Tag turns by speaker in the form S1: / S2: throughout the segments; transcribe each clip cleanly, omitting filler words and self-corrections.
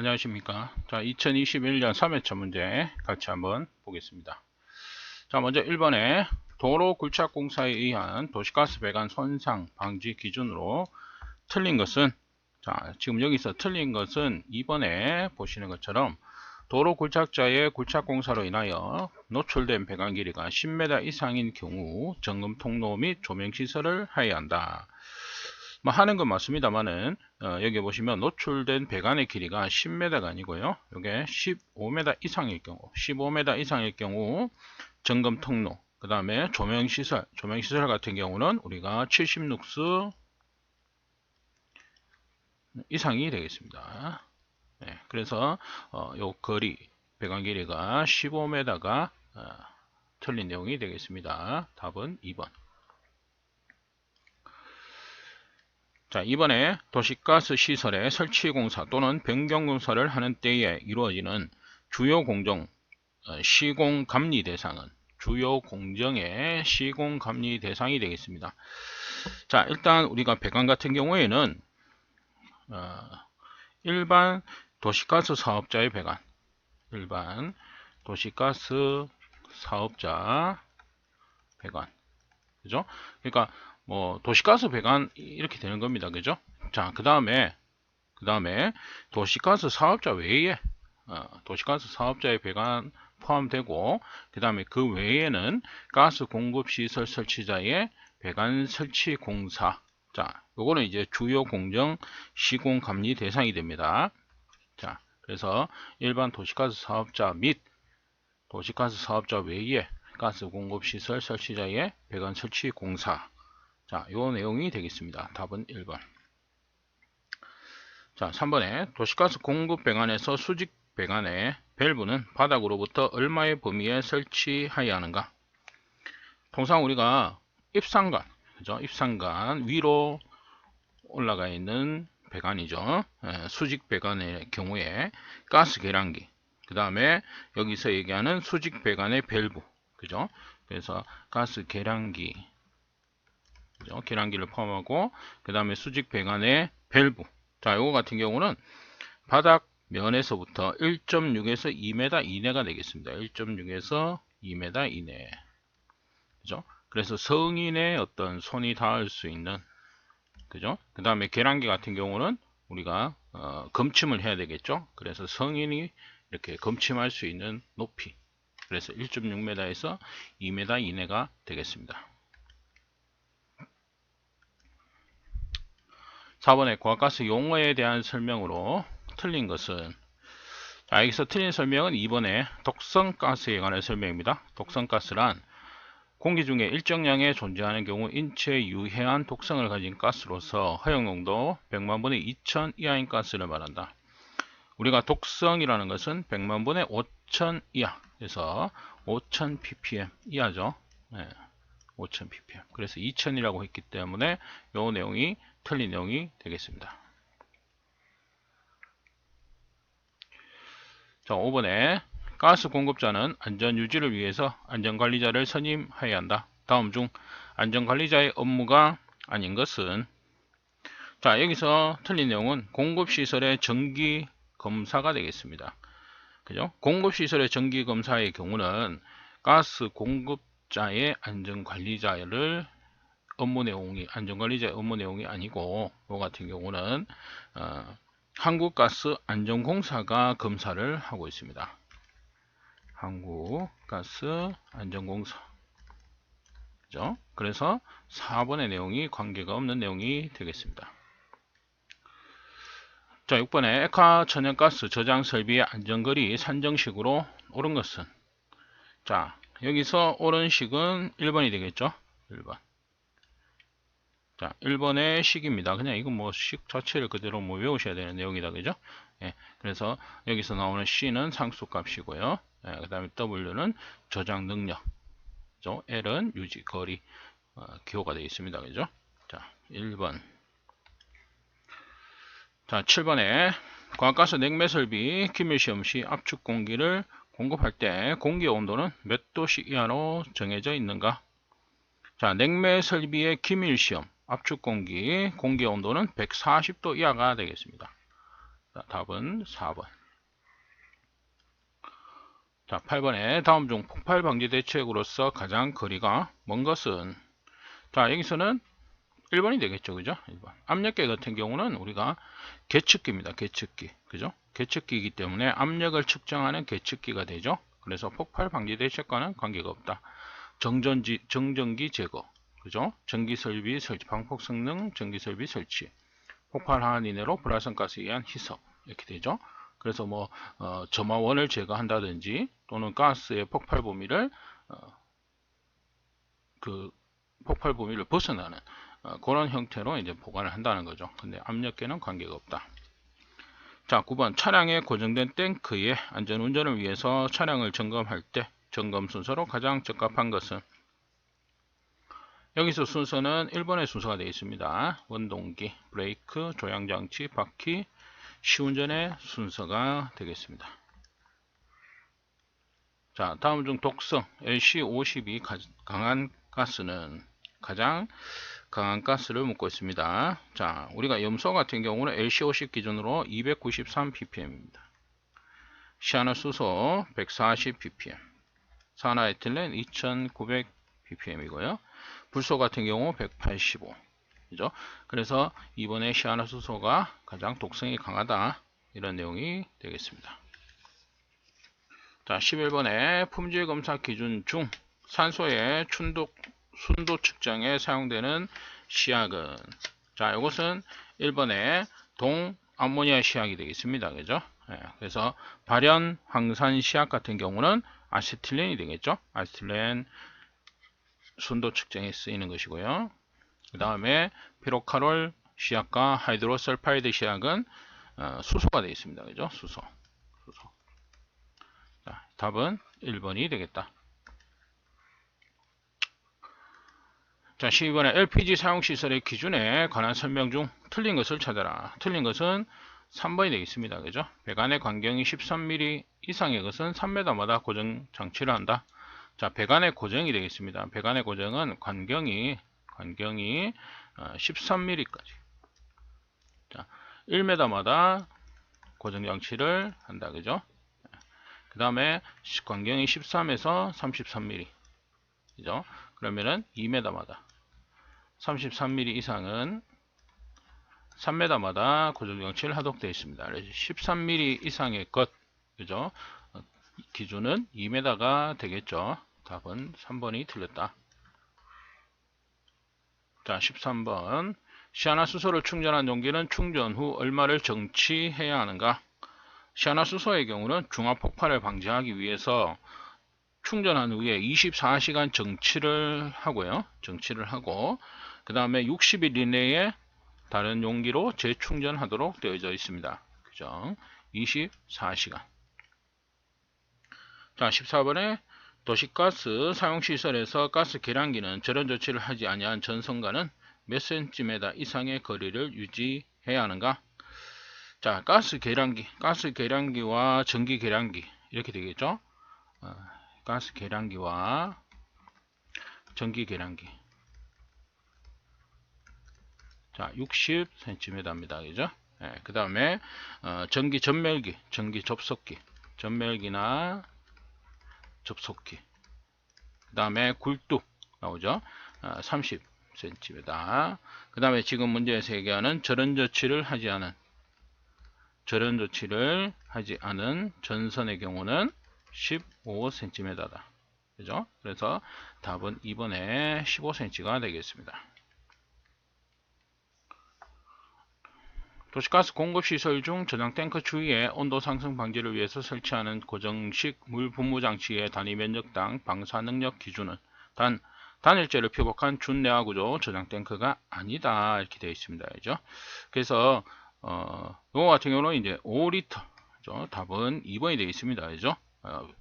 S1: 안녕하십니까. 자, 2021년 3회차 문제 같이 한번 보겠습니다. 자, 먼저 1번에 도로굴착공사에 의한 도시가스 배관 손상 방지 기준으로 틀린 것은, 자, 지금 여기서 틀린 것은 2번에 보시는 것처럼 도로굴착자의 굴착공사로 인하여 노출된 배관 길이가 10m 이상인 경우 점검 통로 및 조명시설을 하여야 한다. 뭐 하는 건 맞습니다만은 여기 보시면 노출된 배관의 길이가 10m가 아니고요, 이게 15m 이상일 경우 점검 통로, 그 다음에 조명시설 같은 경우는 우리가 70룩스 이상이 되겠습니다. 네, 그래서 요 거리 배관 길이가 15m가 틀린 내용이 되겠습니다. 답은 2번. 자, 이번에 도시가스 시설의 설치 공사 또는 변경 공사를 하는 때에 이루어지는 주요 공정 시공 감리 대상은 주요 공정의 시공 감리 대상이 되겠습니다. 자, 일단 우리가 배관 같은 경우에는 일반 도시가스 사업자의 배관, 일반 도시가스 사업자 배관, 그죠? 그러니까 뭐 도시가스 배관 이렇게 되는 겁니다. 그죠? 자, 그 다음에 도시가스 사업자 외에 도시가스 사업자의 배관 포함되고, 그 다음에 그 외에는 가스 공급 시설 설치자의 배관 설치 공사. 자, 요거는 이제 주요 공정 시공 감리 대상이 됩니다. 자, 그래서 일반 도시가스 사업자 및 도시가스 사업자 외에 가스 공급 시설 설치자의 배관 설치 공사. 자, 요 내용이 되겠습니다. 답은 1번. 자, 3번에 도시가스 공급 배관에서 수직 배관의 밸브는 바닥으로부터 얼마의 범위에 설치하여야 하는가? 통상 우리가 입상관, 그죠? 입상관 위로 올라가 있는 배관이죠. 수직 배관의 경우에 가스 계량기, 그 다음에 여기서 얘기하는 수직 배관의 밸브, 그죠? 그래서 가스 계량기, 계량기를 포함하고, 그 다음에 수직 배관의 밸브. 자, 요거 같은 경우는 바닥 면에서부터 1.6에서 2m 이내가 되겠습니다. 1.6에서 2m 이내. 그죠? 그래서 성인의 어떤 손이 닿을 수 있는, 그죠? 그 다음에 계량기 같은 경우는 우리가 검침을 해야 되겠죠? 그래서 성인이 이렇게 검침할 수 있는 높이. 그래서 1.6m에서 2m 이내가 되겠습니다. 4번에 고압가스 용어에 대한 설명으로 틀린 것은, 자, 여기서 틀린 설명은 2번에 독성가스에 관한 설명입니다. 독성가스란 공기 중에 일정량에 존재하는 경우 인체에 유해한 독성을 가진 가스로서 허용농도 100만 분의 2000 이하인 가스를 말한다. 우리가 독성이라는 것은 100만 분의 5000 이하, 그래서 5000 ppm 이하죠. 네, 5000 ppm. 그래서 2000이라고 했기 때문에 이 내용이 틀린 내용이 되겠습니다. 자, 5번에 가스 공급자는 안전유지를 위해서 안전관리자를 선임해야 한다. 다음 중 안전관리자의 업무가 아닌 것은, 자, 여기서 틀린 내용은 공급시설의 정기검사가 되겠습니다. 그죠? 공급시설의 정기검사의 경우는 가스 공급자의 안전관리자를 안전관리자의 업무 내용이 아니고, 이 같은 경우는 한국가스 안전공사가 검사를 하고 있습니다. 한국가스 안전공사. 그죠? 그래서 4번의 내용이 관계가 없는 내용이 되겠습니다. 자, 6번에 액화 천연가스 저장 설비의 안전거리 산정식으로 옳은 것은, 자, 여기서 옳은 식은 1번이 되겠죠? 1번. 자, 1번의 식입니다. 그냥 이건 뭐 식 자체를 그대로 뭐 외우셔야 되는 내용이다. 그죠? 예, 그래서 여기서 나오는 C는 상수값이고요. 예, 그 다음에 W는 저장 능력, 그죠? L은 유지 거리, 기호가 되어 있습니다. 그죠? 자, 1번. 자, 7번에 과가스 냉매 설비 기밀 시험 시 압축 공기를 공급할 때 공기 온도는 몇 도씨 이하로 정해져 있는가? 자, 냉매 설비의 기밀 시험 압축 공기 온도는 140도 이하가 되겠습니다. 답은 4번. 자, 8번에 다음 중 폭발 방지 대책으로서 가장 거리가 먼 것은? 자, 여기서는 1번이 되겠죠. 그죠? 1번. 압력계 같은 경우는 우리가 계측기입니다. 계측기. 그죠? 계측기이기 때문에 압력을 측정하는 계측기가 되죠. 그래서 폭발 방지 대책과는 관계가 없다. 정전기 제거. 그죠? 전기 설비 설치, 방폭 성능 전기 설비 설치. 폭발 항원 이내로 불활성가스에 의한 희석. 이렇게 되죠. 그래서 뭐 점화원을 제거한다든지 또는 가스의 폭발 범위를 폭발 범위를 벗어나는 그런 형태로 이제 보관을 한다는 거죠. 근데 압력계는 관계가 없다. 자, 9번 차량에 고정된 탱크의 안전운전을 위해서 차량을 점검할 때 점검 순서로 가장 적합한 것은? 여기서 순서는 1번의 순서가 되어 있습니다. 원동기, 브레이크, 조향장치, 바퀴, 시운전의 순서가 되겠습니다. 자, 다음 중 독성 LC50이 강한 가스는? 가장 강한 가스를 묻고 있습니다. 자, 우리가 염소 같은 경우는 LC50 기준으로 293ppm입니다. 시아노수소 140ppm, 산화에틸렌 2900ppm이고요. 불소 같은 경우 185. 그죠? 그래서 이번에 시아노수소가 가장 독성이 강하다. 이런 내용이 되겠습니다. 자, 11번에 품질 검사 기준 중 산소의 순도 측정에 사용되는 시약은? 자, 이것은 1번에 동암모니아 시약이 되겠습니다. 그죠? 그래서 발연 황산 시약 같은 경우는 아세틸렌이 되겠죠? 아세틸렌 순도 측정에 쓰이는 것이고요. 그 다음에 피로카롤 시약과 하이드로설파이드 시약은 수소가 되어 있습니다. 그죠? 수소. 자, 답은 1번이 되겠다. 자, 12번에 LPG 사용시설의 기준에 관한 설명 중 틀린 것을 찾아라. 틀린 것은 3번이 되겠습니다. 그죠? 배관의 간격이 13mm 이상의 것은 3m마다 고정 장치를 한다. 자, 배관의 고정이 되겠습니다. 배관의 고정은 간격이 13mm까지. 자, 1m마다 고정 장치를 한다. 그죠? 그 다음에 간격이 13에서 33mm. 그죠? 그러면은 2m마다 33mm 이상은 3m마다 고정장치를 하도록 되어 있습니다. 13mm 이상의 것, 그죠? 기준은 2m가 되겠죠. 답은 3번이 틀렸다. 자, 13번. 시아나수소를 충전한 용기는 충전 후 얼마를 정치해야 하는가? 시아나수소의 경우는 중화폭발을 방지하기 위해서 충전한 후에 24시간 정치를 하고요. 정치를 하고 그 다음에 60일 이내에 다른 용기로 재충전하도록 되어져 있습니다. 그죠? 24시간. 자, 14번에 도시가스 사용시설에서 가스 계량기는 저런 조치를 하지 아니한 전선과는 몇 cm 이상의 거리를 유지해야 하는가? 자, 가스 계량기와 전기 계량기 이렇게 되겠죠? 가스 계량기와 전기 계량기. 자, 60cm입니다. 그죠? 그 다음에 전기 전멸기, 전기 접속기, 전멸기나 접속기. 그 다음에 굴뚝 나오죠? 30cm입니다. 그 다음에 지금 문제에서 얘기하는 저런 조치를 하지 않은 전선의 경우는 15cm다. 그죠? 그래서 답은 2번에 15cm가 되겠습니다. 도시가스 공급시설 중 저장 탱크 주위에 온도 상승 방지를 위해서 설치하는 고정식 물 분무 장치의 단위 면적당 방사 능력 기준은 단일재를 피복한 준내화 구조 저장 탱크가 아니다. 이렇게 되어 있습니다. 그죠? 그래서 이거 같은 경우는 이제 5리터. 그죠? 답은 2번이 되어 있습니다. 그죠?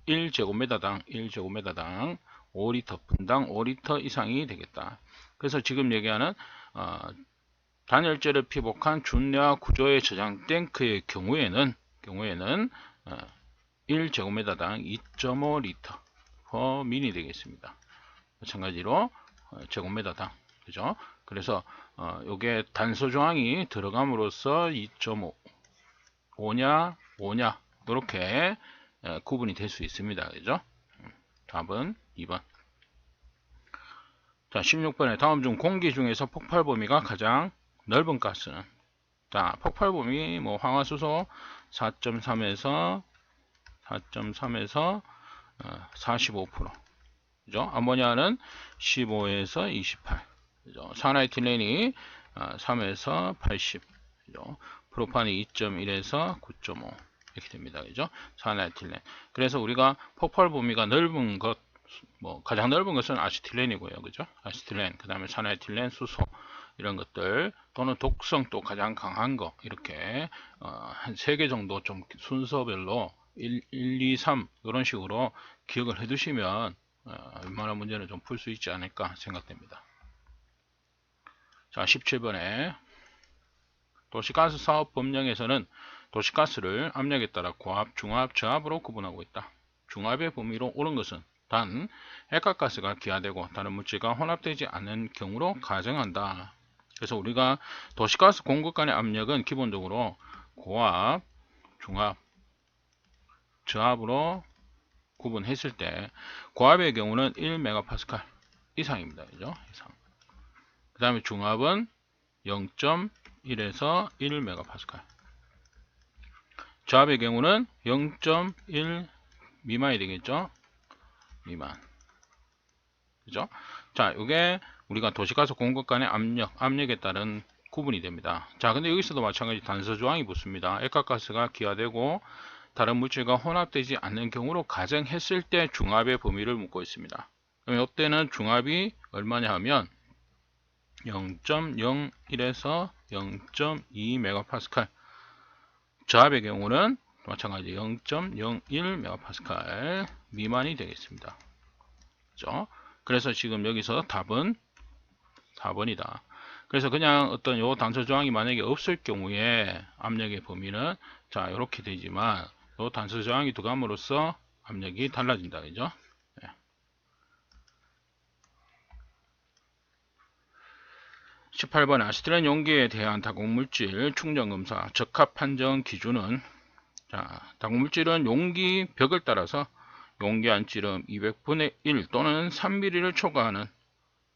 S1: 1제곱미터당 5리터 분당 5리터 이상이 되겠다. 그래서 지금 얘기하는 단열재를 피복한 준내화 구조의 저장 탱크의 경우에는 1제곱미터당 2.5리터 per mini 되겠습니다. 마찬가지로 제곱미터당, 그죠? 그래서 요게 단서 조항이 들어감으로써 2.5 5냐 5냐 이렇게 구분이 될 수 있습니다. 그죠? 답은 2번. 자, 16번에 다음 중 공기 중에서 폭발 범위가 가장 넓은 가스는? 자, 폭발 범위 뭐 황화수소 4.3에서 45%. 그죠? 암모니아는 15에서 28. 그죠? 산화에틸렌이 3에서 80. 그죠? 프로판이 2.1에서 9.5. 이렇게 됩니다. 그죠? 산화에틸렌. 그래서 우리가 폭발 범위가 넓은 것, 뭐 가장 넓은 것은 아시틸렌이고요. 그죠? 아시틸렌, 그 다음에 산화에틸렌, 수소 이런 것들, 또는 독성도 가장 강한 거, 이렇게 한 3개 정도 좀 순서별로 1, 2, 3 이런 식으로 기억을 해 두시면 웬만한 문제는 좀 풀 수 있지 않을까 생각됩니다. 자, 17번에 도시가스 사업 법령에서는 도시가스를 압력에 따라 고압, 중압, 저압으로 구분하고 있다. 중압의 범위로 옳은 것은 단 액화가스가 기화되고 다른 물질과 혼합되지 않는 경우로 가정한다. 그래서 우리가 도시가스 공급 간의 압력은 기본적으로 고압, 중압, 저압으로 구분했을 때 고압의 경우는 1MPa 이상입니다. 그죠? 이상. 그 다음에 중압은 0.1에서 1MPa. 저압의 경우는 0.1 미만이 되겠죠? 미만. 그죠? 자, 이게 우리가 도시가스 공급 간의 압력에 따른 구분이 됩니다. 자, 근데 여기서도 마찬가지 단서 조항이 붙습니다. 액화가스가 기화되고 다른 물질과 혼합되지 않는 경우로 가정했을 때 중압의 범위를 묻고 있습니다. 그럼 이때는 중압이 얼마냐 하면 0.01에서 0.2MPa. 저압의 경우는 마찬가지 0.01MPa 미만이 되겠습니다. 그죠? 그래서 지금 여기서 답은 4번이다. 그래서 그냥 어떤 요 단서 조항이 만약에 없을 경우에 압력의 범위는 자 이렇게 되지만 요 단서 조항이 들어감으로써 압력이 달라진다. 그죠? 네. 18번에 아시트렌 용기에 대한 다공물질 충전검사 적합 판정 기준은, 자, 다공물질은 용기 벽을 따라서 용기 안지름 200분의 1 또는 3mm를 초과하는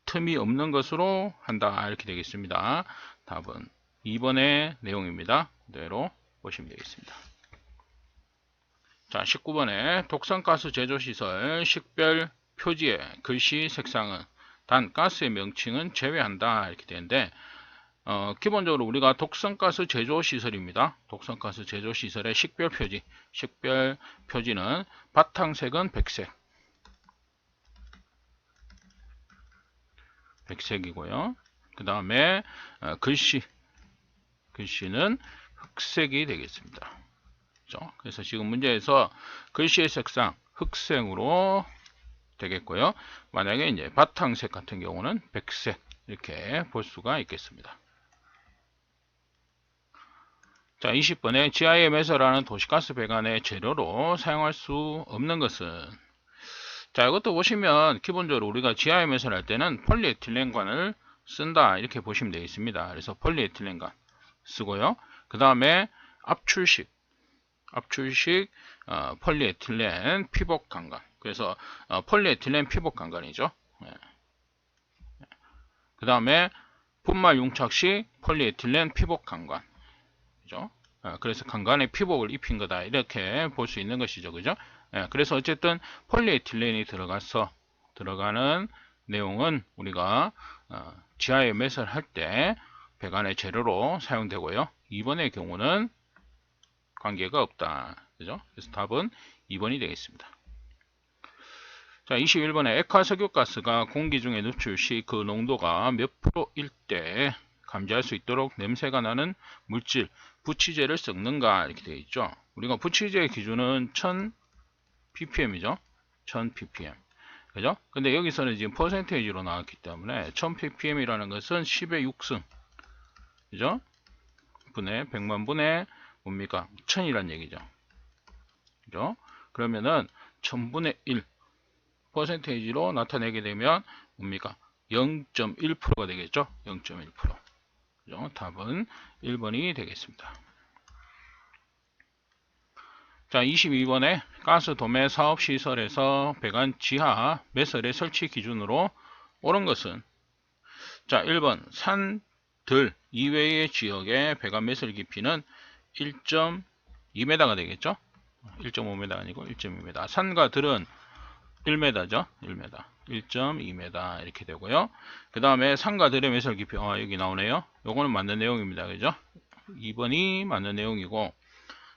S1: 틈이 없는 것으로 한다. 이렇게 되겠습니다. 답은 2번의 내용입니다. 그대로 보시면 되겠습니다. 자, 19번에 독성가스 제조시설 식별 표지의 글씨 색상은 단 가스의 명칭은 제외한다. 이렇게 되는데 기본적으로 우리가 독성가스 제조시설입니다. 독성가스 제조시설의 식별 표지, 식별 표지는 바탕색은 백색, 백색이고요. 그 다음에 글씨는 흑색이 되겠습니다. 그렇죠? 그래서 지금 문제에서 글씨의 색상 흑색으로 되겠고요. 만약에 이제 바탕색 같은 경우는 백색 이렇게 볼 수가 있겠습니다. 자, 20번에 GIM에서라는 도시가스 배관의 재료로 사용할 수 없는 것은, 자, 이것도 보시면 기본적으로 우리가 GIM에서 할 때는 폴리에틸렌관을 쓴다 이렇게 보시면 되겠습니다. 그래서 폴리에틸렌관 쓰고요. 그 다음에 압출식 폴리에틸렌 피복 강간. 그래서 폴리에틸렌 피복 강간이죠. 그 다음에 분말 융착식 폴리에틸렌 피복 강간. 그죠? 그래서 강간에 피복을 입힌 거다 이렇게 볼 수 있는 것이죠. 그죠? 그래서 어쨌든 폴리에틸렌이 들어가는 내용은 우리가 GIM에서 할 때 배관의 재료로 사용되고요. 2번의 경우는 관계가 없다. 그죠? 그래서 답은 2번이 되겠습니다. 자, 21번에 액화석유가스가 공기 중에 누출 시 그 농도가 몇 프로일 때 감지할 수 있도록 냄새가 나는 물질, 부치제를 섞는가 이렇게 되어 있죠. 우리가 부치제의 기준은 1000ppm이죠. 1000ppm. 그죠? 근데 여기서는 지금 퍼센테이지로 나왔기 때문에 1000ppm이라는 것은 10의 6승. 그죠? 분의 100만 분의 뭡니까? 1000이란 얘기죠. 그죠? 그러면은 1000분의 1 퍼센테이지로 나타내게 되면 뭡니까? 0.1%가 되겠죠? 0.1%. 그죠? 답은 1번이 되겠습니다. 자, 22번에 가스 도매 사업 시설에서 배관 지하 매설의 설치 기준으로 옳은 것은, 자, 1번 산, 들 이외의 지역의 배관 매설 깊이는 1.2m가 되겠죠. 1.5m 아니고 1.2m. 산과 들은 1m죠. 1m. 1.2m 이렇게 되고요. 그 다음에 산과 들의 매설 깊이, 여기 나오네요. 요거는 맞는 내용입니다. 그죠? 2번이 맞는 내용이고,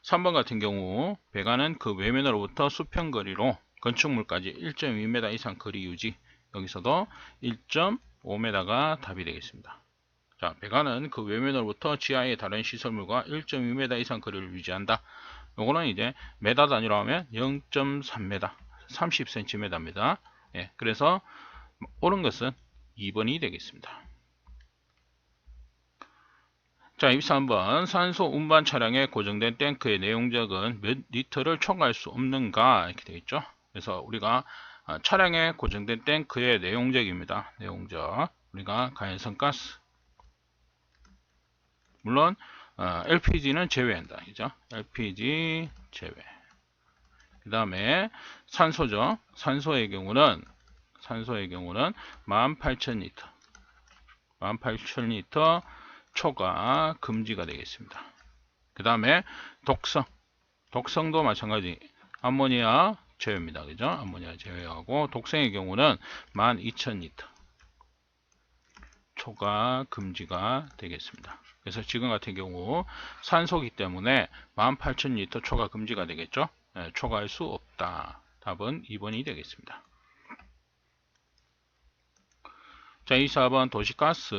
S1: 3번 같은 경우 배관은 그 외면으로부터 수평거리로 건축물까지 1.2m 이상 거리 유지. 여기서도 1.5m가 답이 되겠습니다. 자, 배관은 그 외면으로부터 지하의 다른 시설물과 1.2m 이상 거리를 유지한다. 요거는 이제 메다 단위로 하면 0.3m, 30cm입니다. 예, 그래서 옳은 것은 2번이 되겠습니다. 자, 23번 산소 운반 차량에 고정된 탱크의 내용적은 몇 리터를 초과할 수 없는가 이렇게 되겠죠. 그래서 우리가 차량에 고정된 탱크의 내용적입니다. 내용적 우리가 가연성 가스, 물론 LPG는 제외한다. 그죠? LPG 제외. 그 다음에 산소죠. 산소의 경우는 18,000리터. 18,000리터 초과 금지가 되겠습니다. 그 다음에 독성도 마찬가지. 암모니아 제외입니다. 그죠? 암모니아 제외하고, 독성의 경우는 12,000리터 초과 금지가 되겠습니다. 그래서 지금 같은 경우 산소기 때문에 18,000리터 초과 금지가 되겠죠. 네, 초과할 수 없다. 답은 2번이 되겠습니다. 자, 24번 도시가스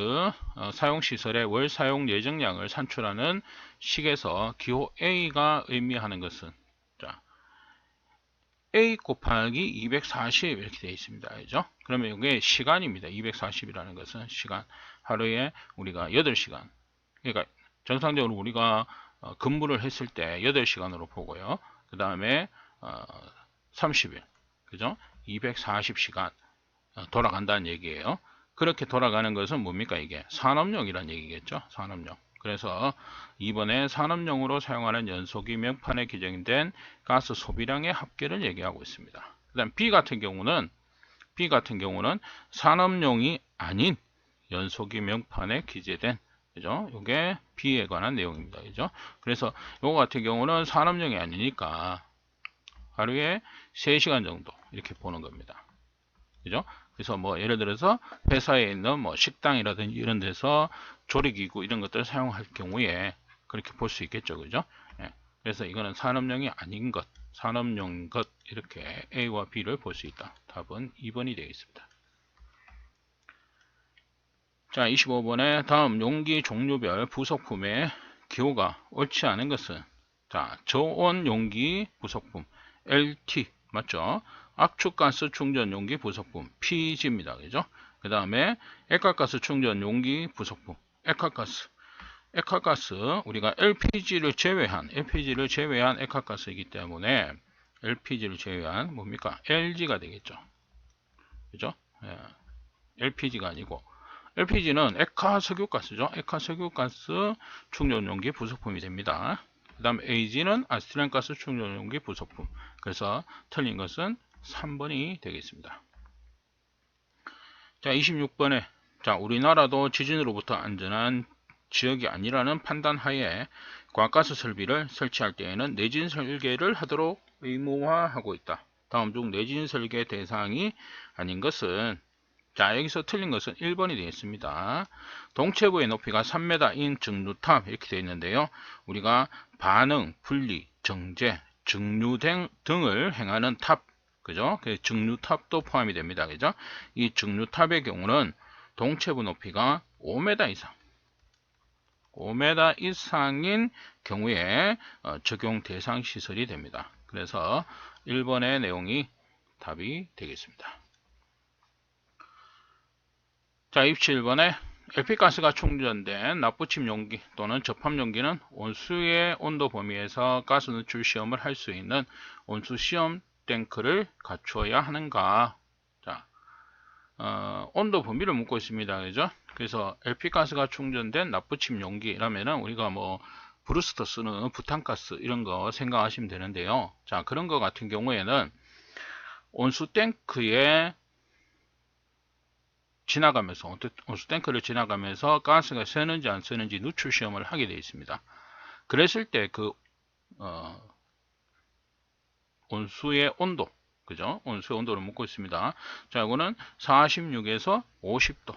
S1: 사용시설의 월 사용 예정량을 산출하는 식에서 기호 A가 의미하는 것은, 자, A 곱하기 240 이렇게 되어 있습니다. 그죠? 그러면 이게 시간입니다. 240이라는 것은 시간. 하루에 우리가 8시간. 그러니까 정상적으로 우리가 근무를 했을 때 8시간으로 보고요. 그 다음에 30일. 그죠? 240시간 돌아간다는 얘기예요. 그렇게 돌아가는 것은 뭡니까? 이게 산업용이라는 얘기겠죠. 산업용. 그래서 이번에 산업용으로 사용하는 연소기 명판에 기재된 가스 소비량의 합계를 얘기하고 있습니다. 그 다음 B 같은 경우는 산업용이 아닌 연소기 명판에 기재된, 그죠? 이게 B에 관한 내용입니다. 그죠? 그래서 이거 같은 경우는 산업용이 아니니까 하루에 3시간 정도 이렇게 보는 겁니다. 그죠? 그래서 뭐 예를 들어서 회사에 있는 뭐 식당이라든지 이런 데서 조리기구 이런 것들을 사용할 경우에 그렇게 볼 수 있겠죠. 그죠? 예. 그래서 이거는 산업용이 아닌 것, 산업용 것, 이렇게 A와 B를 볼 수 있다. 답은 2번이 되겠습니다. 자, 25번에 다음 용기 종류별 부속품의 기호가 옳지 않은 것은, 자, 저온 용기 부속품 LT 맞죠? 압축가스 충전 용기 부속품 PG입니다. 그죠? 그 다음에 액화가스 충전 용기 부속품 액화가스 우리가 LPG를 제외한 액화가스이기 때문에 LPG를 제외한 뭡니까? LG가 되겠죠. 그죠? 예, LPG가 아니고 LPG는 액화석유가스죠. 액화석유가스 충전용기 부속품이 됩니다. 그 다음 AG는 아스틸렌가스 충전용기 부속품. 그래서 틀린 것은 3번이 되겠습니다. 자, 26번에 자, 우리나라도 지진으로부터 안전한 지역이 아니라는 판단 하에 과가스 설비를 설치할 때에는 내진 설계를 하도록 의무화하고 있다. 다음 중 내진 설계 대상이 아닌 것은, 자, 여기서 틀린 것은 1번이 되겠습니다. 동체부의 높이가 3m인 증류탑 이렇게 되어 있는데요. 우리가 반응, 분리, 정제, 증류 등을 행하는 탑, 그죠? 증류탑도 포함이 됩니다. 그죠? 이 증류탑의 경우는 동체부 높이가 5m 이상인 경우에 적용 대상 시설이 됩니다. 그래서 1번의 내용이 답이 되겠습니다. 자, 27번에 LP가스가 충전된 납부침 용기 또는 접합 용기는 온수의 온도 범위에서 가스 누출 시험을 할 수 있는 온수 시험 탱크를 갖추어야 하는가? 자, 온도 범위를 묻고 있습니다. 그죠? 그래서 LP가스가 충전된 납부침 용기라면은 우리가 뭐 브루스터 쓰는 부탄가스 이런 거 생각하시면 되는데요. 자, 그런 거 같은 경우에는 온수 탱크에 지나가면서, 온수 탱크를 지나가면서 가스가 새는지 안 새는지 누출 시험을 하게 되어 있습니다. 그랬을 때 그 온수의 온도, 그죠? 온수의 온도를 묻고 있습니다. 자, 이거는 46에서 50도.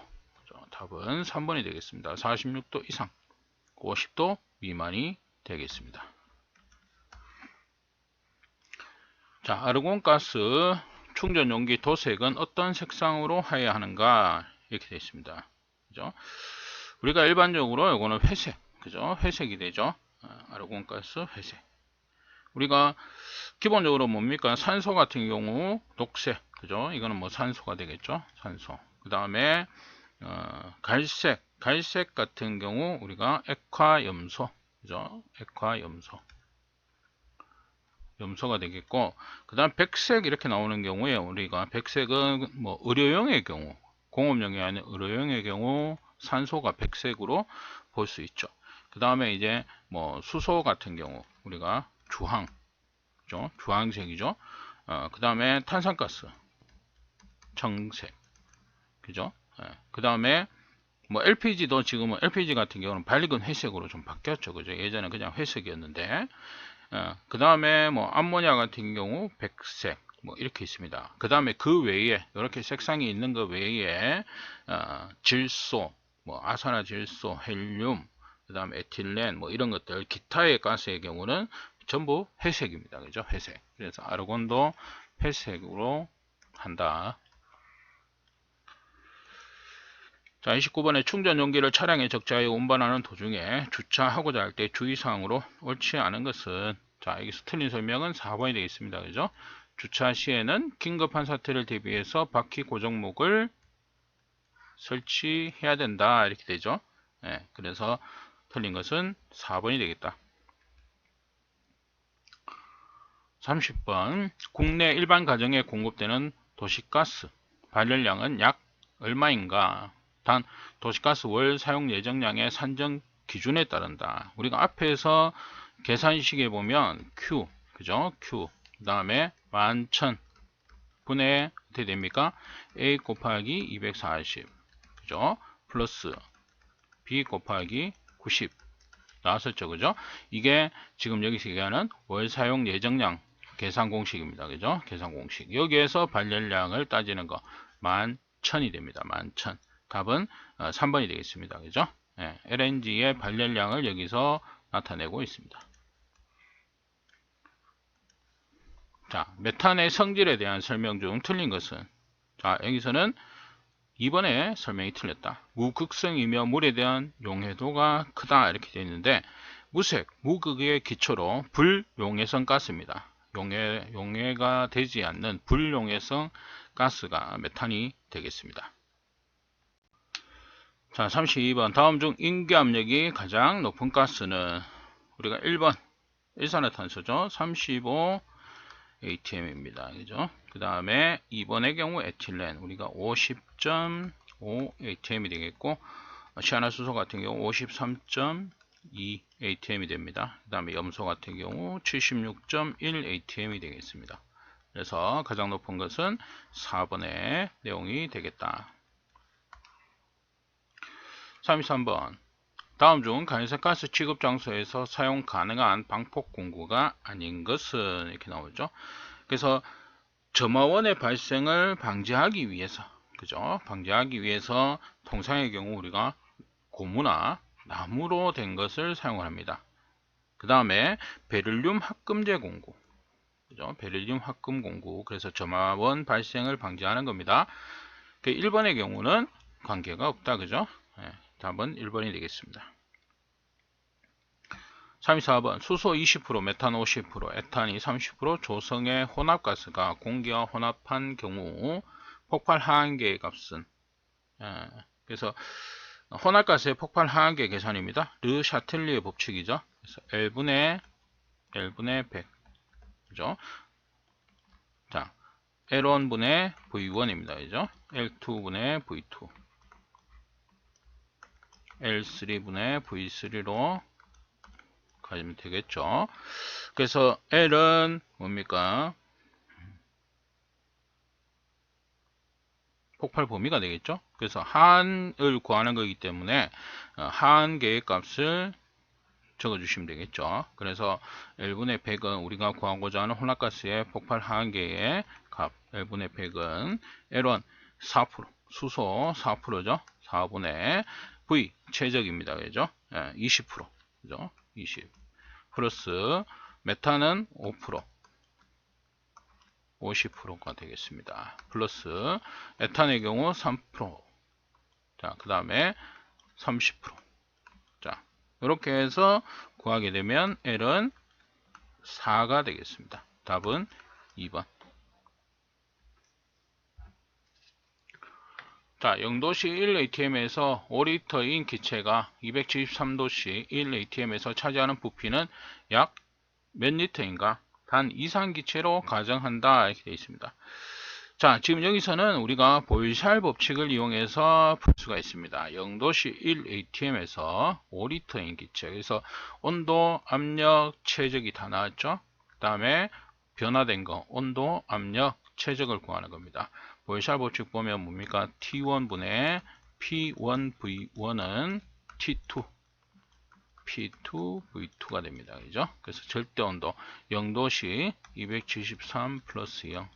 S1: 답은 3번이 되겠습니다. 46도 이상, 50도 미만이 되겠습니다. 자, 아르곤가스 충전 용기 도색은 어떤 색상으로 하여야 하는가? 이렇게 되어 있습니다. 그죠? 우리가 일반적으로 이거는 회색, 그죠? 회색이 되죠. 아르곤가스 회색. 우리가 기본적으로 뭡니까? 산소 같은 경우 녹색, 그죠? 이거는 뭐 산소가 되겠죠? 산소. 그 다음에 갈색 같은 경우 우리가 액화염소, 그죠? 액화염소. 염소가 되겠고, 그 다음 백색 이렇게 나오는 경우에 우리가 백색은 뭐 의료용의 경우, 공업용이 아닌 의료용의 경우 산소가 백색으로 볼 수 있죠. 그 다음에 이제 뭐 수소 같은 경우 우리가 주황, 그죠? 주황색이죠. 그 다음에 탄산가스 청색, 그죠? 그 다음에 뭐 LPG도 지금은 LPG 같은 경우는 밝은 회색으로 좀 바뀌었죠, 그죠? 예전에 그냥 회색이었는데, 그 다음에 뭐 암모니아 같은 경우 백색 뭐 이렇게 있습니다. 그 다음에 그 외에 이렇게 색상이 있는 것 외에 질소, 뭐 아산화질소, 헬륨, 그 다음에 에틸렌 뭐 이런 것들 기타의 가스의 경우는 전부 회색입니다. 그죠? 회색. 그래서 아르곤도 회색으로 한다. 자, 29번에 충전 용기를 차량에 적재하여 운반하는 도중에 주차하고자 할 때 주의사항으로 옳지 않은 것은, 자, 여기서 틀린 설명은 4번이 되겠습니다. 그죠? 주차 시에는 긴급한 사태를 대비해서 바퀴 고정목을 설치해야 된다. 이렇게 되죠. 그래서 틀린 것은 4번이 되겠다. 30번 국내 일반 가정에 공급되는 도시가스 발열량은 약 얼마인가? 단 도시가스 월 사용 예정량의 산정 기준에 따른다. 우리가 앞에서 계산식에 보면 Q, 그죠? Q. 그 다음에 11,000 분의 어떻게 됩니까? A 곱하기 240, 그죠? 플러스 B 곱하기 90 나왔었죠, 그죠? 이게 지금 여기서 얘기하는 월 사용 예정량 계산 공식입니다. 그죠? 계산 공식. 여기에서 발열량을 따지는 거 11,000이 됩니다. 11,000. 답은 3번이 되겠습니다. 그죠? LNG의 발열량을 여기서 나타내고 있습니다. 자, 메탄의 성질에 대한 설명 중 틀린 것은, 자, 여기서는 2번에 설명이 틀렸다. 무극성이며 물에 대한 용해도가 크다 이렇게 되어 있는데, 무색, 무극의 기초로 불용해성 가스입니다. 용해가 되지 않는 불용해성 가스가 메탄이 되겠습니다. 자, 32번 다음 중 인기압력이 가장 높은 가스는, 우리가 1번 일산화탄소죠. 35 atm입니다. 그죠? 그 다음에 2번의 경우 에틸렌 우리가 50.5 atm이 되겠고, 시아나수소 같은 경우 53.2 atm이 됩니다. 그 다음에 염소 같은 경우 76.1 atm이 되겠습니다. 그래서 가장 높은 것은 4번의 내용이 되겠다. 33번 다음 중 간이색 가스 취급 장소에서 사용 가능한 방폭 공구가 아닌 것은, 이렇게 나오죠. 그래서 점화원의 발생을 방지하기 위해서, 그죠? 방지하기 위해서 통상의 경우 우리가 고무나 나무로 된 것을 사용을 합니다. 그 다음에 베릴륨 합금제 공구, 그죠? 베릴륨 합금 공구. 그래서 점화원 발생을 방지하는 겁니다. 그 1번의 경우는 관계가 없다, 그죠? 답은 1번이 되겠습니다. 34번 수소 20%, 메탄 50%, 에탄이 30% 조성의 혼합가스가 공기와 혼합한 경우 폭발 하한계의 값은, 그래서 혼합가스의 폭발 하한계 계산입니다. 르 샤틀리의 법칙이죠. 그래서 L분의 100, 그죠? 자, L1분의 V1입니다. 그죠? L2분의 V2, L3분의 V3로 가지면 되겠죠. 그래서 L은 뭡니까? 폭발 범위가 되겠죠. 그래서 한을 구하는 거기 때문에 한 개의 값을 적어주시면 되겠죠. 그래서 L분의 100은 우리가 구하고자 하는 혼합가스의 폭발 한계의 값 L분의 100은 L1 4% 수소 4%죠. 4분의 V 최적입니다. 그죠? 20% 그죠? 20 플러스 메탄은 5% 50%가 되겠습니다. 플러스 에탄의 경우 3%. 자, 그 다음에 30%. 자, 이렇게 해서 구하게 되면 L은 4가 되겠습니다. 답은 2번. 자, 0도씨 1ATM에서 5리터인 기체가 273도씨 1ATM에서 차지하는 부피는 약 몇 리터인가? 단 이상기체로 가정한다. 이렇게 되어 있습니다. 자, 지금 여기서는 우리가 볼샬 법칙을 이용해서 풀 수가 있습니다. 0도씨 1ATM에서 5리터인 기체. 그래서 온도, 압력, 최적이 다 나왔죠. 그 다음에 변화된 거, 온도, 압력, 최적을 구하는 겁니다. 볼샬 법칙 보면 뭡니까? T1분의 P1V1은 T2 P2V2가 됩니다. 그죠? 그래서 절대 온도 0도씨 273 플러스 0.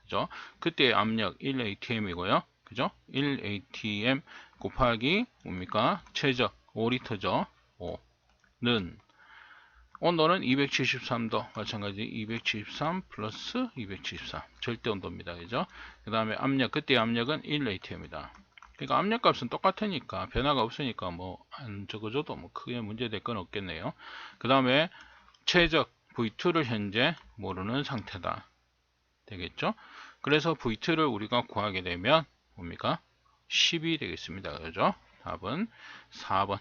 S1: 그죠? 그때 압력 1atm이고요. 그죠? 1atm 곱하기 뭡니까? 최적 5리터죠. 5는 온도는 273도 마찬가지 273 플러스 273 절대 온도입니다. 그죠? 그 다음에 압력 그때 압력은 1atm입니다. 그러니까 압력값은 똑같으니까 변화가 없으니까 뭐 안 적어줘도 뭐 크게 문제될 건 없겠네요. 그 다음에 최적 V2를 현재 모르는 상태다. 되겠죠? 그래서 V2를 우리가 구하게 되면 뭡니까? 10이 되겠습니다. 그죠? 답은 4번.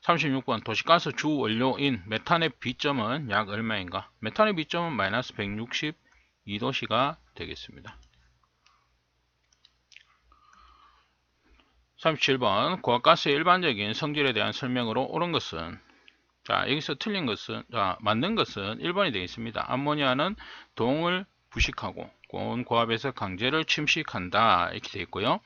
S1: 36번 도시가스 주 원료인 메탄의 B점은 약 얼마인가? 메탄의 B점은 마이너스 162도씨가 되겠습니다. 37번 고압가스의 일반적인 성질에 대한 설명으로 옳은 것은 자 여기서 틀린 것은 맞는 것은 1번이 되어 있습니다. 암모니아는 동을 부식하고 고온 고압에서 강제를 침식한다 이렇게 되어 있고요.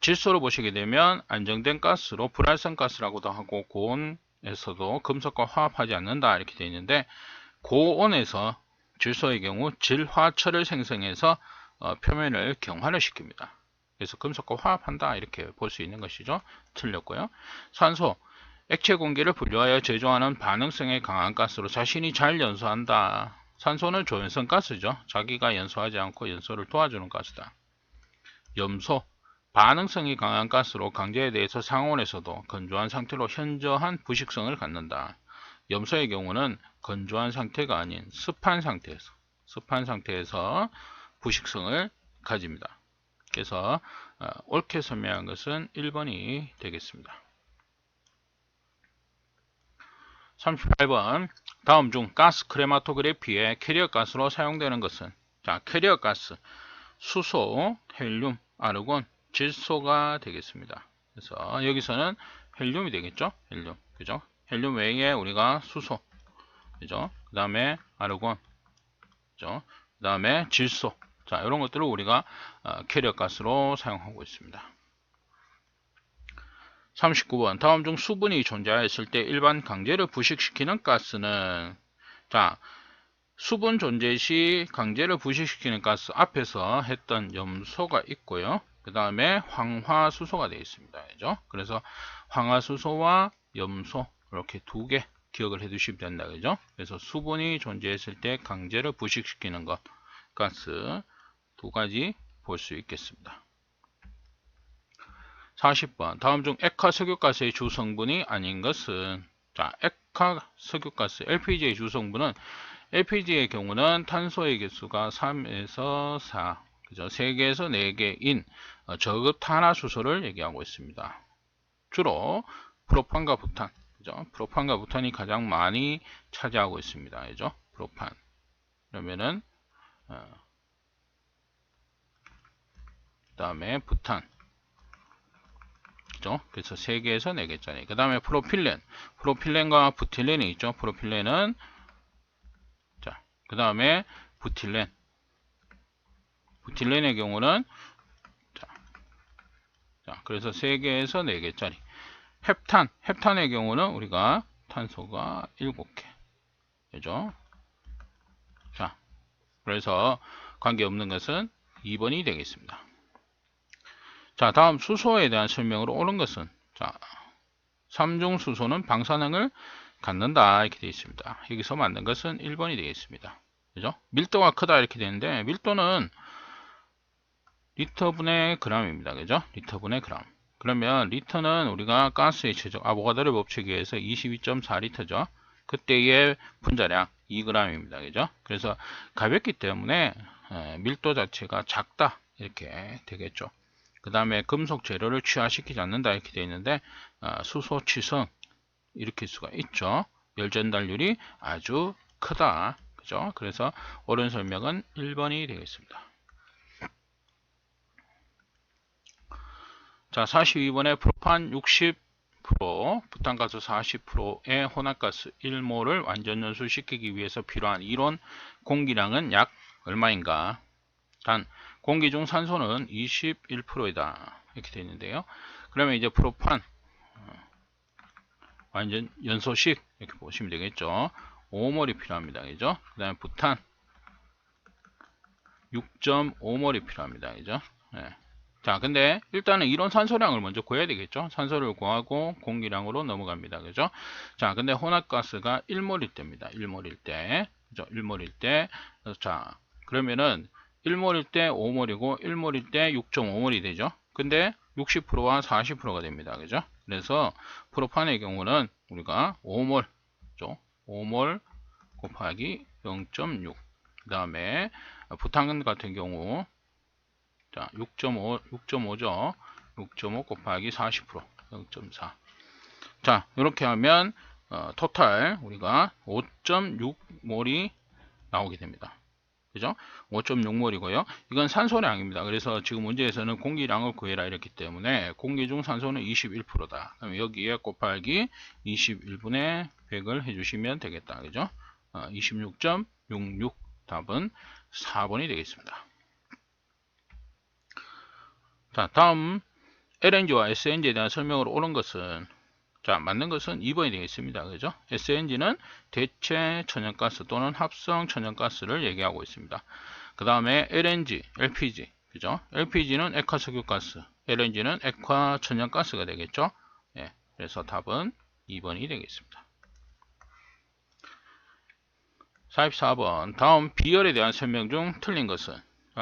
S1: 질소로 보시게 되면 안정된 가스로 불활성 가스라고도 하고 고온에서도 금속과 화합하지 않는다 이렇게 되어 있는데 고온에서 질소의 경우 질화철을 생성해서 표면을 경화를 시킵니다. 그래서 금속과 화합한다 이렇게 볼 수 있는 것이죠. 틀렸고요. 산소 액체 공기를 분류하여 제조하는 반응성에 강한 가스로 자신이 잘 연소한다. 산소는 조연성 가스죠. 자기가 연소하지 않고 연소를 도와주는 가스다. 염소 반응성이 강한 가스로 강제에 대해서 상온에서도 건조한 상태로 현저한 부식성을 갖는다. 염소의 경우는 건조한 상태가 아닌 습한 상태에서 부식성을 가집니다. 그래서 옳게 설명한 것은 1번이 되겠습니다. 38번 다음 중 가스 크레마토그래피의 캐리어 가스로 사용되는 것은 자 캐리어 가스 수소, 헬륨, 아르곤, 질소가 되겠습니다. 그래서 여기서는 헬륨이 되겠죠. 헬륨 그죠? 헬륨 외에 우리가 수소 그죠? 그 다음에 아르곤 그죠? 그 다음에 질소 자 이런 것들을 우리가 캐리어 가스로 사용하고 있습니다. 39번 다음 중 수분이 존재하였을 때 일반 강제를 부식시키는 가스는 자 수분 존재 시 강제를 부식시키는 가스 앞에서 했던 염소가 있고요. 그 다음에 황화수소가 되어 있습니다. 그죠? 그래서 황화수소와 염소 이렇게 두 개 기억을 해 두시면 된다. 그죠? 그래서 수분이 존재했을 때 강제를 부식시키는 것 가스 두 가지 볼 수 있겠습니다. 40번 다음 중 액화석유가스의 주성분이 아닌 것은 자 액화석유가스 LPG의 주성분은 LPG의 경우는 탄소의 개수가 3에서 4 그죠? 3개에서 4개인 저급 탄화수소를 얘기하고 있습니다. 주로 프로판과 부탄 그죠? 프로판과 부탄이 가장 많이 차지하고 있습니다. 그죠? 프로판 그러면은 그 다음에 부탄 그죠? 그래서 3개에서 4개짜리. 그 다음에 프로필렌과 부틸렌이 있죠. 프로필렌은, 자, 그 다음에 부틸렌의 경우는, 자, 그래서 3개에서 4개짜리. 햅탄의 경우는 우리가 탄소가 7개. 그죠? 자, 그래서 관계없는 것은 2번이 되겠습니다. 자, 다음 수소에 대한 설명으로 옳은 것은, 자, 3중 수소는 방사능을 갖는다 이렇게 되어 있습니다. 여기서 맞는 것은 1번이 되겠습니다. 그죠? 밀도가 크다 이렇게 되는데, 밀도는 리터분의 g입니다. 그죠? 리터분의 g. 그러면 리터는 우리가 가스의 최적 아보가드로 법칙에 의해서 22.4리터죠. 그때의 분자량 2g입니다. 그죠? 그래서 가볍기 때문에 밀도 자체가 작다 이렇게 되겠죠. 그 다음에 금속 재료를 취하시키지 않는다 이렇게 되어 있는데, 수소 취성 일으킬 수가 있죠. 열 전달률이 아주 크다. 그죠? 그래서 옳은 설명은 1번이 되겠습니다. 자, 42번에 프로판 60%, 부탄가스 40%의 혼합가스 1몰을 완전 연소시키기 위해서 필요한 이론 공기량은 약 얼마인가? 단 공기 중 산소는 21%이다 이렇게 되어 있는데요. 그러면 이제 프로판 완전 연소식 이렇게 보시면 되겠죠. 5몰이 필요합니다. 그죠? 그 다음에 부탄 6.5몰이 필요합니다. 그죠? 네. 자, 근데 일단은 이론 산소량을 먼저 구해야 되겠죠. 산소를 구하고 공기량으로 넘어갑니다. 그죠? 자, 근데 혼합가스가 1몰일 때입니다. 1몰일 때. 그죠? 1몰일 때. 자, 그러면은 1몰일 때 5몰이고 1몰일 때 6.5몰이 되죠. 근데 60%와 40%가 됩니다. 그죠? 그래서 프로판의 경우는 우리가 5몰, 그죠? 5몰 곱하기 0.6. 그 다음에 부탄 같은 경우, 자, 6.5죠. 6.5 곱하기 40%, 0.4. 자, 이렇게 하면 토탈 우리가 5.6몰이 나오게 됩니다. 그죠? 5.6몰이고요. 이건 산소량입니다. 그래서 지금 문제에서는 공기량을 구해라 이랬기 때문에 공기 중 산소는 21%다. 그럼 여기에 곱하기 21분의 100을 해주시면 되겠다. 그죠? 26.66 답은 4번이 되겠습니다. 자, 다음 LNG와 SNG에 대한 설명으로 옳은 것은, 자, 맞는 것은 2번이 되겠습니다. 그죠? SNG는 대체 천연가스 또는 합성 천연가스를 얘기하고 있습니다. 그 다음에 LNG, LPG, 그죠? LPG는 액화석유가스, LNG는 액화 천연가스가 되겠죠? 예, 그래서 답은 2번이 되겠습니다. 44번, 다음 비열에 대한 설명 중 틀린 것은,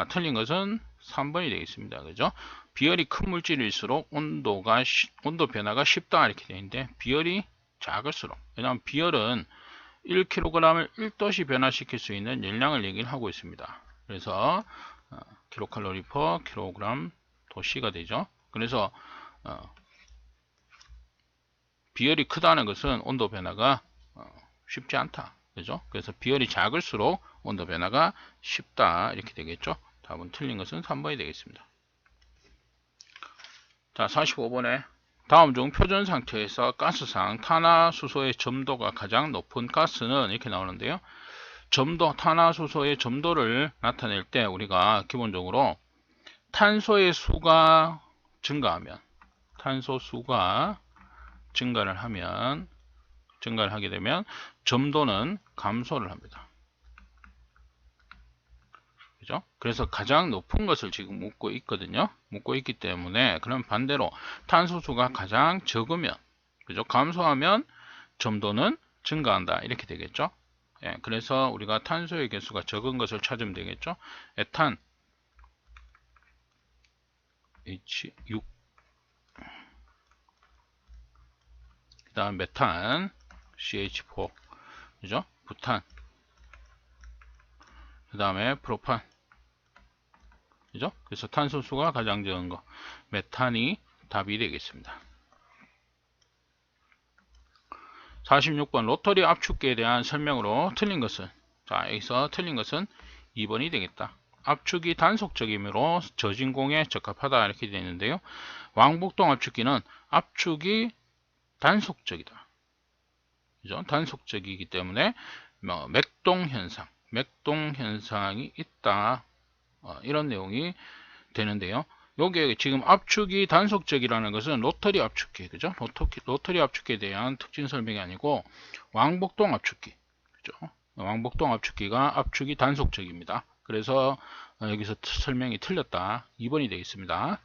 S1: 틀린 것은 3번이 되겠습니다. 그죠? 비열이 큰 물질일수록 온도 변화가 쉽다 이렇게 되어 있는데, 비열이 작을수록, 왜냐하면 비열은 1kg을 1도씨 변화시킬 수 있는 열량을 얘기를 하고 있습니다. 그래서 킬로칼로리 퍼 킬로그램 도씨가 되죠. 그래서 비열이 크다는 것은 온도 변화가 쉽지 않다. 그죠? 그래서 비열이 작을수록 온도 변화가 쉽다 이렇게 되겠죠. 답은 틀린 것은 3번이 되겠습니다. 자, 45번에 다음 중 표준 상태에서 가스상 탄화수소의 점도가 가장 높은 가스는 이렇게 나오는데요. 탄화수소의 점도를 나타낼 때 우리가 기본적으로 탄소의 수가 증가하면, 탄소 수가 증가를 하게 되면 점도는 감소를 합니다. 그죠? 그래서 가장 높은 것을 지금 묻고 있거든요. 묻고 있기 때문에, 그럼 반대로 탄소수가 가장 적으면, 그죠? 감소하면 점도는 증가한다 이렇게 되겠죠. 예, 그래서 우리가 탄소의 개수가 적은 것을 찾으면 되겠죠. 에탄 H6, 그 다음 메탄 CH4, 그죠? 부탄, 그 다음에 프로판, 그죠? 그래서 탄소수가 가장 적은 거, 메탄이 답이 되겠습니다. 46번 로터리 압축계에 대한 설명으로 틀린 것은, 자, 여기서 틀린 것은 2번이 되겠다. 압축이 단속적이므로 저진공에 적합하다 이렇게 되어 있는데요. 왕복동 압축기는 압축이 단속적이다. 그죠? 단속적이기 때문에 맥동 현상이 있다. 이런 내용이 되는데요. 여기에 지금 압축이 단속적이라는 것은 로터리 압축기, 그죠? 로터리 압축기에 대한 특징 설명이 아니고 왕복동 압축기, 그죠? 왕복동 압축기가 압축이 단속적입니다. 그래서 여기서 설명이 틀렸다. 2번이 되겠습니다.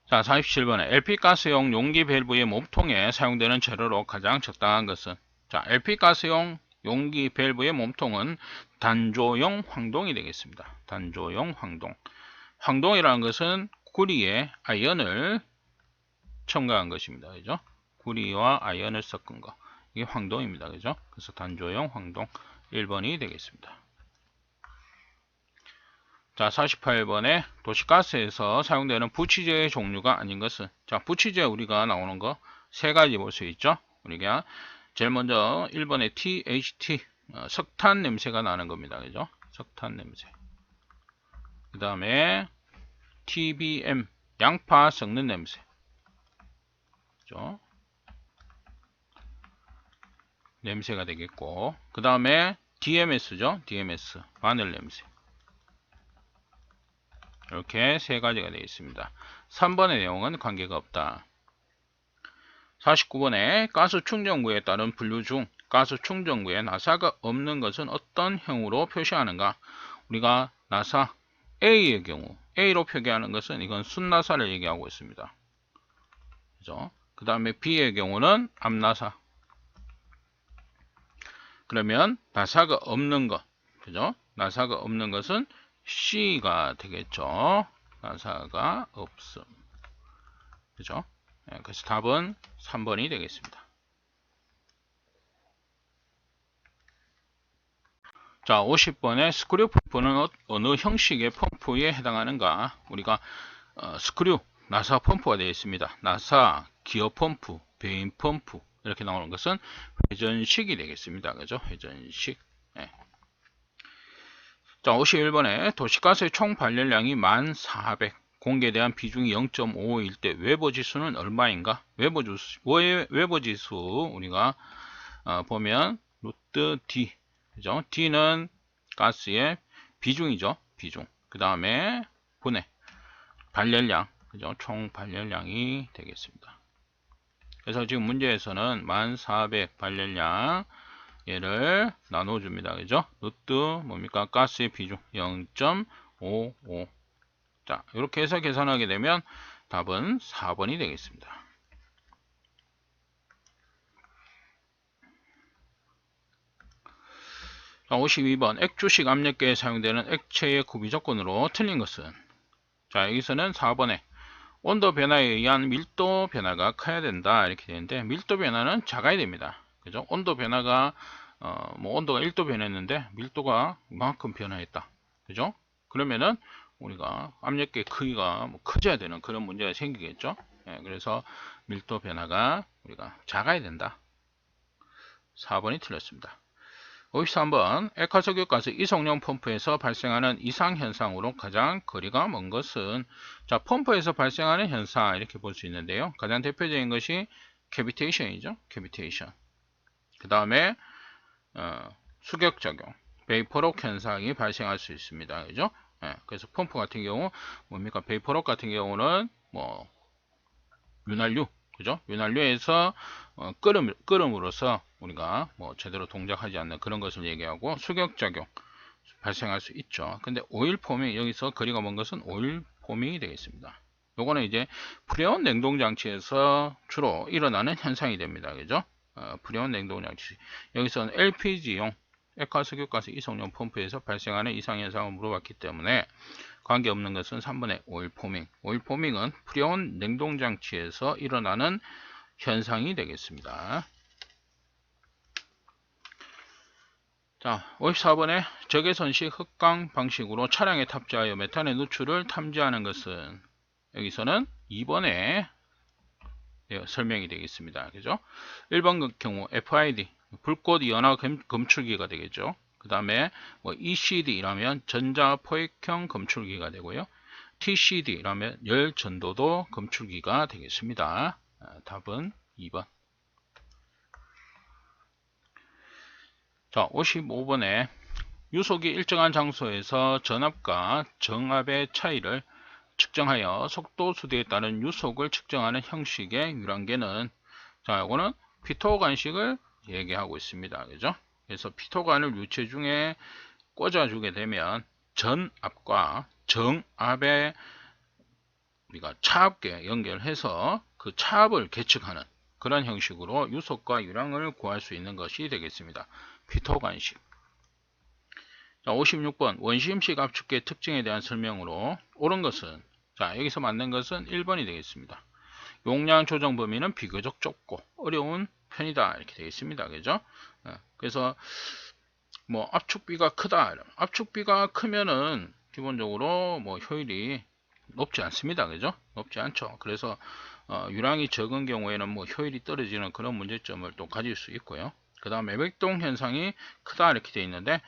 S1: 자, 47번에 LP가스용 용기 밸브의 몸통에 사용되는 재료로 가장 적당한 것은, 자, LP가스용 용기 밸브의 몸통은 단조용 황동이 되겠습니다. 단조용 황동. 황동이라는 것은 구리에 아연을 첨가한 것입니다. 그죠? 구리와 아연을 섞은 거. 이게 황동입니다. 그죠? 그래서 단조용 황동 1번이 되겠습니다. 자, 48번에 도시가스에서 사용되는 부치제의 종류가 아닌 것은, 자, 부치제 우리가 나오는 거 세 가지 볼 수 있죠. 우리가 제일 먼저 1번에 THT 석탄 냄새가 나는 겁니다. 그죠? 석탄 냄새. 그 다음에 TBM 양파 썩는 냄새. 그죠? 냄새가 되겠고, 그 다음에 DMS죠. DMS 마늘 냄새. 이렇게 세 가지가 되어 있습니다. 3번의 내용은 관계가 없다. 49번에 가스 충전구에 따른 분류 중 가스 충전구에 나사가 없는 것은 어떤 형으로 표시하는가? 우리가 나사 A의 경우 A로 표기하는 것은 이건 순나사를 얘기하고 있습니다. 그죠? 그 다음에 B의 경우는 앞나사. 그러면 나사가 없는 것, 그죠? 나사가 없는 것은 C가 되겠죠. 나사가 없음. 그죠? 네, 그래서 답은 3번이 되겠습니다. 자, 50번에 스크류 펌프는 어느 형식의 펌프에 해당하는가? 우리가 스크류, 나사 펌프가 되어 있습니다. 나사, 기어 펌프, 베인 펌프 이렇게 나오는 것은 회전식이 되겠습니다. 그죠? 회전식. 네. 자, 51번에 도시가스의 총 발열량이 1400, 공기에 대한 비중이 0.55일 때 웨버 지수는 얼마인가? 웨버 지수 우리가 보면 루트 D, 그죠? D는 가스의 비중이죠. 비중. 그 다음에 분해 발열량, 그죠? 총 발열량이 되겠습니다. 그래서 지금 문제에서는 1400 발열량 얘를 나눠줍니다. 그죠? 루트 뭡니까? 가스의 비중 0.55. 자, 이렇게 해서 계산하게 되면 답은 4번이 되겠습니다. 자, 52번 액주식 압력계에 사용되는 액체의 구비 조건으로 틀린 것은, 자, 여기서는 4번에 온도 변화에 의한 밀도 변화가 커야 된다 이렇게 되는데, 밀도 변화는 작아야 됩니다. 그죠? 온도 변화가 온도가 1도 변했는데 밀도가 이만큼 변화했다. 그죠? 그러면은 우리가 압력계 크기가 커져야 되는 그런 문제가 생기겠죠. 예, 그래서 밀도 변화가 우리가 작아야 된다. 4번이 틀렸습니다. 53번 액화석유가스 이송용 펌프에서 발생하는 이상현상으로 가장 거리가 먼 것은, 자, 펌프에서 발생하는 현상 이렇게 볼 수 있는데요. 가장 대표적인 것이 캐비테이션이죠. 캐비테이션. 그 다음에 수격작용, 베이퍼록 현상이 발생할 수 있습니다. 그죠? 예, 그래서 펌프 같은 경우 뭡니까? 베이퍼록 같은 경우는 뭐 윤활유, 그죠? 윤활유에서 끓음으로써 우리가 뭐 제대로 동작하지 않는 그런 것을 얘기하고, 수격작용 발생할 수 있죠. 근데 오일 포밍, 여기서 거리가 먼 것은 오일 포밍이 되겠습니다. 요거는 이제 프레온 냉동 장치에서 주로 일어나는 현상이 됩니다. 그죠? 프레온 냉동 장치. 여기서는 LPG용 액화석유가스 이송용 펌프에서 발생하는 이상현상을 물어봤기 때문에 관계없는 것은 3번의 오일 포밍. 오일 포밍은 프레온 냉동 장치에서 일어나는 현상이 되겠습니다. 자, 54번에 적외선식 흑강 방식으로 차량에 탑재하여 메탄의 누출을 탐지하는 것은, 여기서는 2번에 설명이 되겠습니다. 그죠? 1번 경우 FID 불꽃 연화 검출기가 되겠죠. 그 그 다음에 뭐 ECD라면 전자포획형 검출기가 되고요. TCD라면 열전도도 검출기가 되겠습니다. 답은 2번. 자, 55번에 유속이 일정한 장소에서 전압과 정압의 차이를 측정하여 속도 수대에 따른 유속을 측정하는 형식의 유랑계는, 자, 이거는 피토 관식을 얘기하고 있습니다. 그죠? 그래서 피토관을 유체 중에 꽂아주게 되면 전압과 정압의 우리가 차압계 연결해서 그 차압을 계측하는 그런 형식으로 유속과 유량을 구할 수 있는 것이 되겠습니다. 피토 관식. 자, 56번 원심식 압축계 특징에 대한 설명으로 옳은 것은, 자, 여기서 맞는 것은 1번이 되겠습니다. 용량 조정 범위는 비교적 좁고 어려운 편이다, 이렇게 되겠습니다. 그죠? 그래서 뭐 압축비가 크다, 압축비가 크면은 기본적으로 뭐 효율이 높지 않습니다. 그죠? 높지 않죠. 그래서 유량이 적은 경우에는 뭐 효율이 떨어지는 그런 문제점을 또 가질 수 있고요. 그 다음에 맥동 현상이 크다, 이렇게 되어 있는데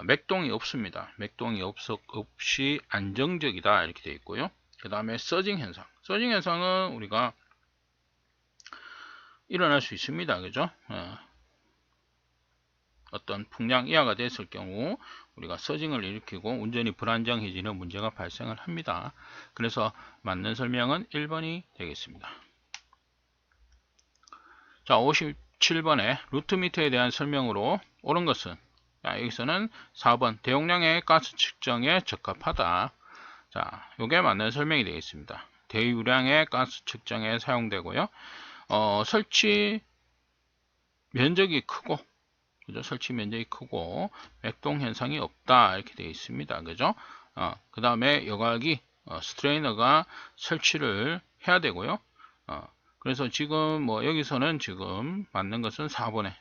S1: 맥동이 없습니다. 맥동이 없이 안정적이다, 이렇게 되어 있고요. 그 다음에 서징 현상. 서징 현상은 우리가 일어날 수 있습니다. 그죠? 어떤 풍량 이하가 됐을 경우 우리가 서징을 일으키고 운전이 불안정해지는 문제가 발생을 합니다. 그래서 맞는 설명은 1번이 되겠습니다. 자, 57번에 루트미터에 대한 설명으로 옳은 것은, 자, 여기서는 4번 대용량의 가스 측정에 적합하다. 자, 요게 맞는 설명이 되겠습니다. 대유량의 가스 측정에 사용되고요. 설치 면적이 크고, 그죠? 설치 면적이 크고 맥동 현상이 없다, 이렇게 되어 있습니다. 그죠? 그 다음에 여과기 스트레이너가 설치를 해야 되고요. 그래서 지금 뭐 여기서는 지금 맞는 것은 4번에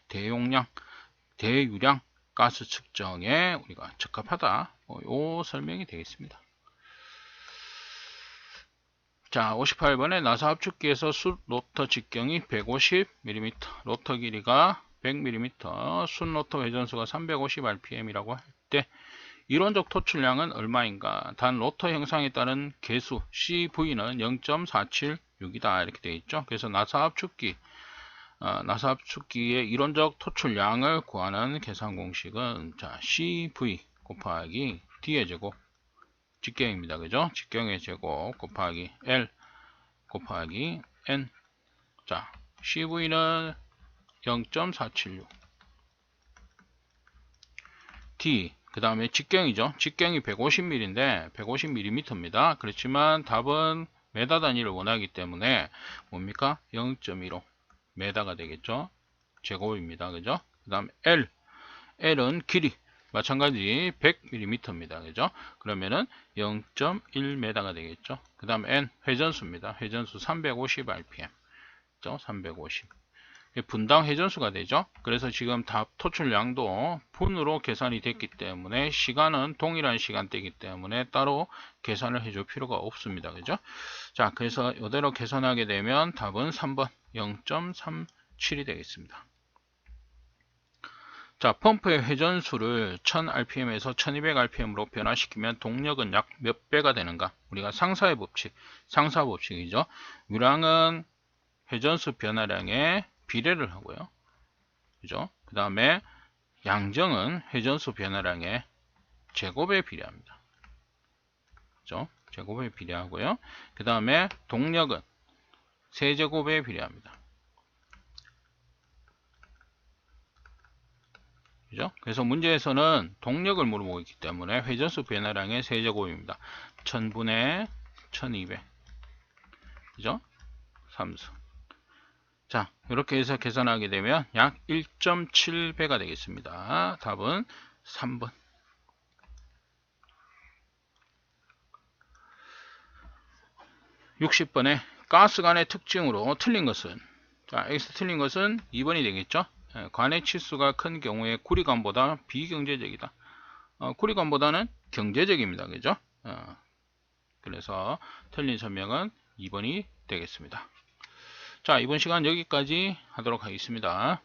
S1: 대유량 가스 측정에 우리가 적합하다, 요 설명이 되겠습니다. 자, 58번에 나사 압축기에서 숯 로터 직경이 150mm, 로터 길이가 100mm, 숯 로터 회전수가 350rpm이라고 할 때 이론적 토출량은 얼마인가? 단 로터 형상에 따른 개수 CV는 0.476이다, 이렇게 되어 있죠. 그래서 나사 압축기의 이론적 토출량을 구하는 계산 공식은, 자, CV 곱하기 D의 제곱, 직경입니다. 그죠? 직경의 제곱 곱하기 L 곱하기 N. 자, CV는 0.476, D, 그 다음에 직경이죠. 직경이 150mm인데 150mm입니다. 그렇지만 답은 메다 단위를 원하기 때문에 뭡니까? 0.15 메다가 되겠죠. 제곱입니다. 그죠? 그 다음 L은 길이 마찬가지 100mm입니다. 그죠? 그러면은 0.1m가 되겠죠. 그 다음 N 회전수입니다. 회전수 350rpm. 350. 분당 회전수가 되죠. 그래서 지금 답 토출량도 분으로 계산이 됐기 때문에 시간은 동일한 시간대이기 때문에 따로 계산을 해줄 필요가 없습니다. 그죠? 자, 그래서 이대로 계산하게 되면 답은 3번 0.37이 되겠습니다. 자, 펌프의 회전수를 1000rpm에서 1200rpm으로 변화시키면 동력은 약 몇 배가 되는가? 우리가 상사 법칙이죠. 유량은 회전수 변화량에 비례를 하고요. 그죠? 그 다음에 양정은 회전수 변화량의 제곱에 비례합니다. 그죠? 제곱에 비례하고요. 그 다음에 동력은 세제곱에 비례합니다. 그죠? 그래서 문제에서는 동력을 물어보고 있기 때문에 회전수 변화량의 세제곱입니다. 1000분의 1200. 그죠? 3수. 자, 이렇게 해서 계산하게 되면 약 1.7배가 되겠습니다. 답은 3번. (60번에) 가스관의 특징으로 틀린 것은, 자, 여기서 틀린 것은 2번이 되겠죠. 관의 치수가 큰 경우에 구리관보다 비경제적이다. 구리관보다는 경제적입니다. 그죠? 그래서 틀린 설명은 2번이 되겠습니다. 자, 이번 시간 여기까지 하도록 하겠습니다.